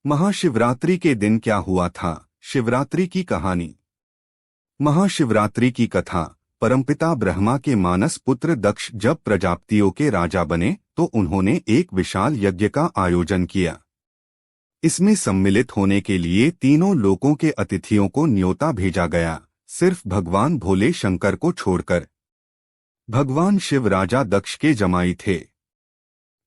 महाशिवरात्रि के दिन क्या हुआ था? शिवरात्रि की कहानी। महाशिवरात्रि की कथा। परमपिता ब्रह्मा के मानस पुत्र दक्ष जब प्रजापतियों के राजा बने तो उन्होंने एक विशाल यज्ञ का आयोजन किया। इसमें सम्मिलित होने के लिए तीनों लोकों के अतिथियों को न्योता भेजा गया, सिर्फ भगवान भोले शंकर को छोड़कर। भगवान शिव राजा दक्ष के जमाई थे,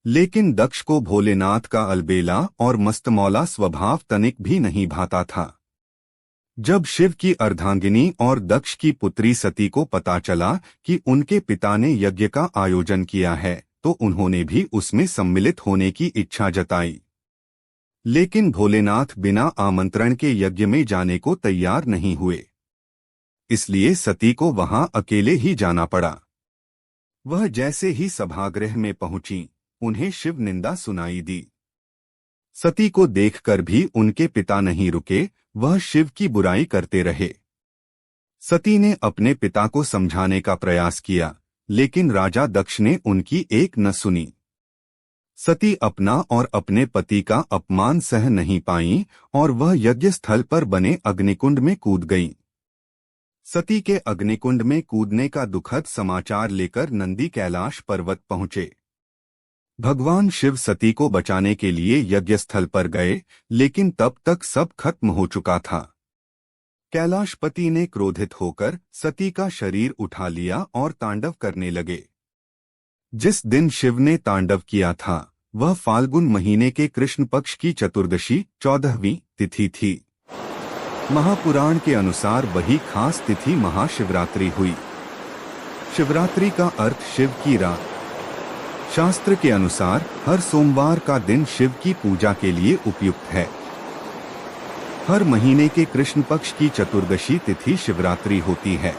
लेकिन दक्ष को भोलेनाथ का अलबेला और मस्तमौला स्वभाव तनिक भी नहीं भाता था। जब शिव की अर्धांगिनी और दक्ष की पुत्री सती को पता चला कि उनके पिता ने यज्ञ का आयोजन किया है तो उन्होंने भी उसमें सम्मिलित होने की इच्छा जताई। लेकिन भोलेनाथ बिना आमंत्रण के यज्ञ में जाने को तैयार नहीं हुए, इसलिए सती को वहां अकेले ही जाना पड़ा। वह जैसे ही सभागृह में पहुंची, उन्हें शिव निंदा सुनाई दी। सती को देखकर भी उनके पिता नहीं रुके, वह शिव की बुराई करते रहे। सती ने अपने पिता को समझाने का प्रयास किया, लेकिन राजा दक्ष ने उनकी एक न सुनी। सती अपना और अपने पति का अपमान सह नहीं पाई और वह यज्ञ स्थल पर बने अग्निकुंड में कूद गईं। सती के अग्निकुंड में कूदने का दुखद समाचार लेकर नंदी कैलाश पर्वत पहुंचे। भगवान शिव सती को बचाने के लिए यज्ञस्थल पर गए, लेकिन तब तक सब खत्म हो चुका था। कैलाशपति ने क्रोधित होकर सती का शरीर उठा लिया और तांडव करने लगे। जिस दिन शिव ने तांडव किया था वह फाल्गुन महीने के कृष्ण पक्ष की चतुर्दशी 14वीं तिथि थी। महापुराण के अनुसार वही खास तिथि महाशिवरात्रि हुई। शिवरात्रि का अर्थ शिव की रात। शास्त्र के अनुसार हर सोमवार का दिन शिव की पूजा के लिए उपयुक्त है। हर महीने के कृष्ण पक्ष की चतुर्दशी तिथि शिवरात्रि होती है।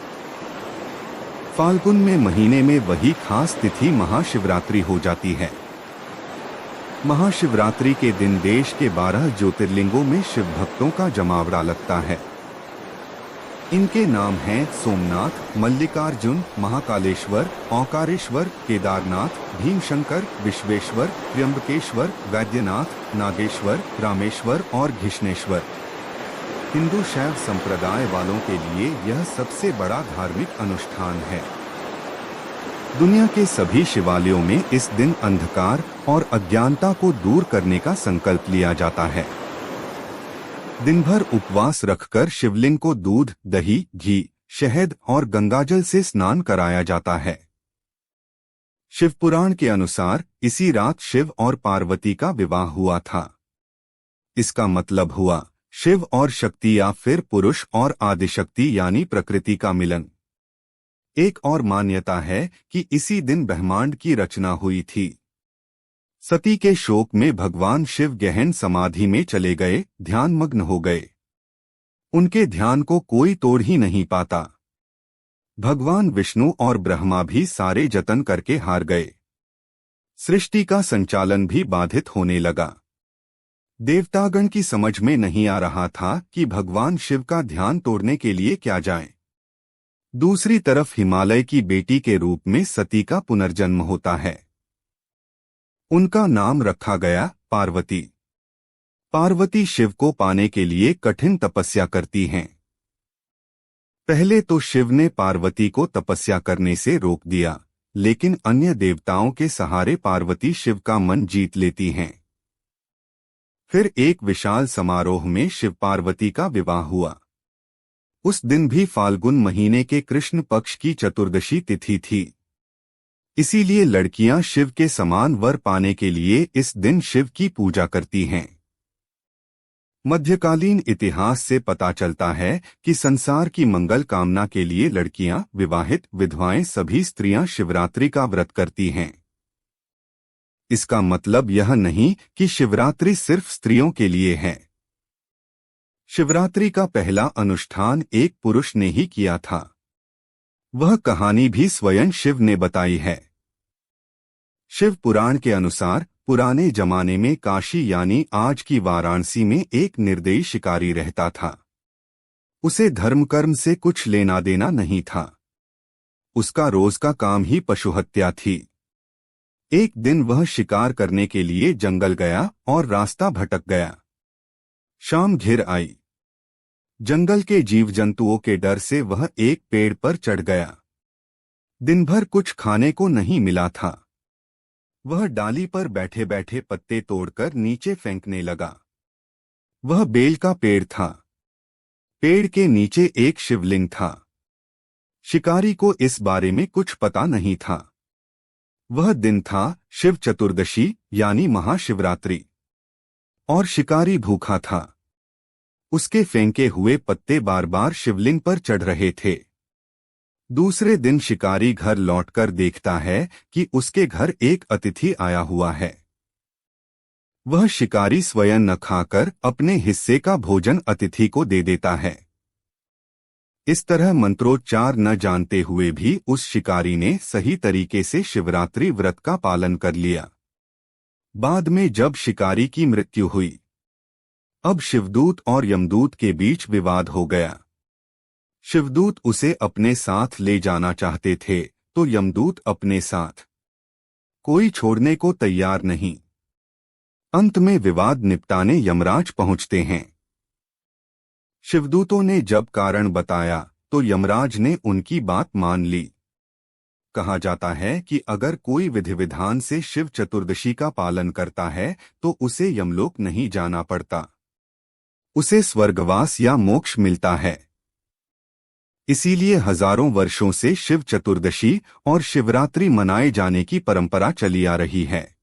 फाल्गुन में महीने में वही खास तिथि महाशिवरात्रि हो जाती है। महाशिवरात्रि के दिन देश के 12 ज्योतिर्लिंगों में शिव भक्तों का जमावड़ा लगता है। इनके नाम हैं सोमनाथ, मल्लिकार्जुन, महाकालेश्वर, ओंकारेश्वर, केदारनाथ, भीमशंकर, विश्वेश्वर, त्र्यंबकेश्वर, वैद्यनाथ, नागेश्वर, रामेश्वर और घृष्णेश्वर। हिंदू शैव संप्रदाय वालों के लिए यह सबसे बड़ा धार्मिक अनुष्ठान है। दुनिया के सभी शिवालयों में इस दिन अंधकार और अज्ञानता को दूर करने का संकल्प लिया जाता है। दिन भर उपवास रखकर शिवलिंग को दूध, दही, घी, शहद और गंगाजल से स्नान कराया जाता है। शिवपुराण के अनुसार इसी रात शिव और पार्वती का विवाह हुआ था। इसका मतलब हुआ शिव और शक्ति या फिर पुरुष और आदिशक्ति यानी प्रकृति का मिलन। एक और मान्यता है कि इसी दिन ब्रह्मांड की रचना हुई थी। सती के शोक में भगवान शिव गहन समाधि में चले गए, ध्यानमग्न हो गए। उनके ध्यान को कोई तोड़ ही नहीं पाता। भगवान विष्णु और ब्रह्मा भी सारे जतन करके हार गए। सृष्टि का संचालन भी बाधित होने लगा। देवतागण की समझ में नहीं आ रहा था कि भगवान शिव का ध्यान तोड़ने के लिए क्या जाएं। दूसरी तरफ हिमालय की बेटी के रूप में सती का पुनर्जन्म होता है। उनका नाम रखा गया पार्वती। पार्वती शिव को पाने के लिए कठिन तपस्या करती हैं। पहले तो शिव ने पार्वती को तपस्या करने से रोक दिया, लेकिन अन्य देवताओं के सहारे पार्वती शिव का मन जीत लेती हैं। फिर एक विशाल समारोह में शिव पार्वती का विवाह हुआ। उस दिन भी फाल्गुन महीने के कृष्ण पक्ष की चतुर्दशी तिथि थी। इसीलिए लड़कियां शिव के समान वर पाने के लिए इस दिन शिव की पूजा करती हैं। मध्यकालीन इतिहास से पता चलता है कि संसार की मंगल कामना के लिए लड़कियां, विवाहित, विधवाएं सभी स्त्रियां शिवरात्रि का व्रत करती हैं। इसका मतलब यह नहीं कि शिवरात्रि सिर्फ स्त्रियों के लिए है। शिवरात्रि का पहला अनुष्ठान एक पुरुष ने ही किया था। वह कहानी भी स्वयं शिव ने बताई है। शिव पुराण के अनुसार पुराने जमाने में काशी यानी आज की वाराणसी में एक निर्दयी शिकारी रहता था। उसे धर्म कर्म से कुछ लेना देना नहीं था। उसका रोज का काम ही पशुहत्या थी। एक दिन वह शिकार करने के लिए जंगल गया और रास्ता भटक गया। शाम घिर आई। जंगल के जीव जंतुओं के डर से वह एक पेड़ पर चढ़ गया। दिन भर कुछ खाने को नहीं मिला था। वह डाली पर बैठे बैठे पत्ते तोड़कर नीचे फेंकने लगा। वह बेल का पेड़ था। पेड़ के नीचे एक शिवलिंग था। शिकारी को इस बारे में कुछ पता नहीं था। वह दिन था शिव चतुर्दशी यानी महाशिवरात्रि, और शिकारी भूखा था। उसके फेंके हुए पत्ते बार बार शिवलिंग पर चढ़ रहे थे। दूसरे दिन शिकारी घर लौटकर देखता है कि उसके घर एक अतिथि आया हुआ है। वह शिकारी स्वयं न खाकर अपने हिस्से का भोजन अतिथि को दे देता है। इस तरह मंत्रोच्चार न जानते हुए भी उस शिकारी ने सही तरीके से शिवरात्रि व्रत का पालन कर लिया। बाद में जब शिकारी की मृत्यु हुई, अब शिवदूत और यमदूत के बीच विवाद हो गया। शिवदूत उसे अपने साथ ले जाना चाहते थे तो यमदूत अपने साथ कोई छोड़ने को तैयार नहीं। अंत में विवाद निपटाने यमराज पहुंचते हैं। शिवदूतों ने जब कारण बताया तो यमराज ने उनकी बात मान ली। कहा जाता है कि अगर कोई विधि विधान से शिव चतुर्दशी का पालन करता है तो उसे यमलोक नहीं जाना पड़ता, उसे स्वर्गवास या मोक्ष मिलता है। इसीलिए हजारों वर्षों से शिव चतुर्दशी और शिवरात्रि मनाए जाने की परंपरा चली आ रही है।